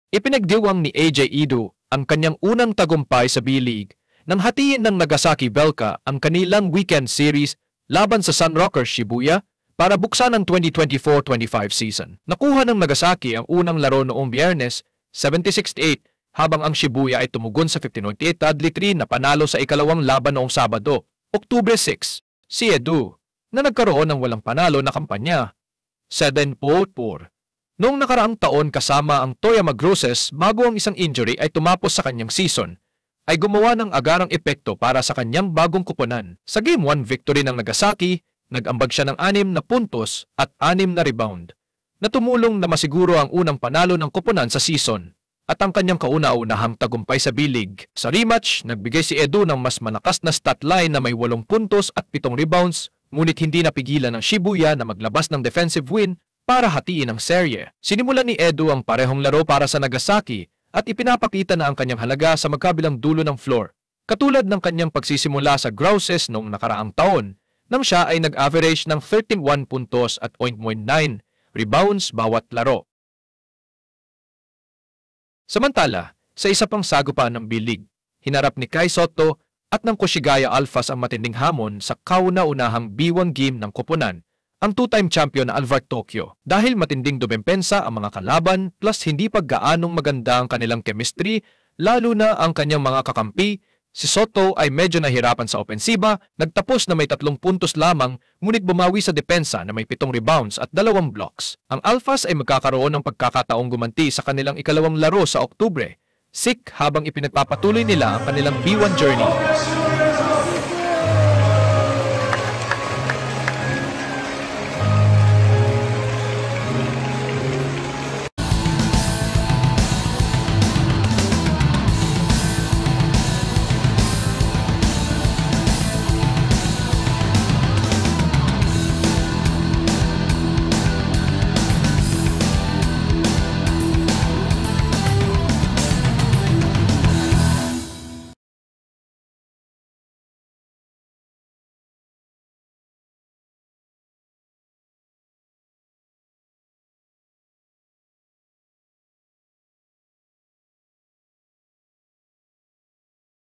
Ipinagdiwang ni AJ Ido ang kanyang unang tagumpay sa B-League nang hatiin ng Nagasaki Velka ang kanilang weekend series laban sa Sun Rockers Shibuya para buksan ang 2024-25 season. Nakuha ng Nagasaki ang unang laro noong Biyernes, 76-8, habang ang Shibuya ay tumugon sa 15-88 Dudley 3 na panalo sa ikalawang laban noong Sabado, Oktubre 6. Si Edu, na nagkaroon ng walang panalo na kampanya, 7-4. Noong nakaraang taon kasama ang Toyama Grosses bago ang isang injury ay tumapos sa kanyang season, ay gumawa ng agarang epekto para sa kanyang bagong kupunan. Sa Game 1 victory ng Nagasaki, nag-ambag siya ng 6 na puntos at 6 na rebound, na tumulong na masiguro ang unang panalo ng kupunan sa season at ang kanyang kauna-unahang tagumpay sa B-League. Sa rematch, nagbigay si Edu ng mas malakas na stat line na may 8 puntos at 7 rebounds, ngunit hindi napigilan ng Shibuya na maglabas ng defensive win para hatiin ang serye. Sinimulan ni Edu ang parehong laro para sa Nagasaki at ipinapakita na ang kanyang halaga sa magkabilang dulo ng floor, katulad ng kanyang pagsisimula sa Grosses noong nakaraang taon, nang siya ay nag-average ng 13 puntos at 0.9 rebounds bawat laro. Samantala, sa isa pang sagupaan ng B-League, hinarap ni Kai Sotto at ng Koshigaya Alphas ang matinding hamon sa kauna-unahang B1 game ng koponan, ang two-time champion na Alvark Tokyo. Dahil matinding dumempensa ang mga kalaban plus hindi pa gaanong maganda ang kanilang chemistry, lalo na ang kanyang mga kakampi, si Sotto ay medyo nahirapan sa opensiba, nagtapos na may 3 puntos lamang, ngunit bumawi sa depensa na may 7 rebounds at 2 blocks. Ang Alphas ay magkakaroon ng pagkakataong gumanti sa kanilang ikalawang laro sa Oktubre, habang ipinagpapatuloy nila ang kanilang B1 journey.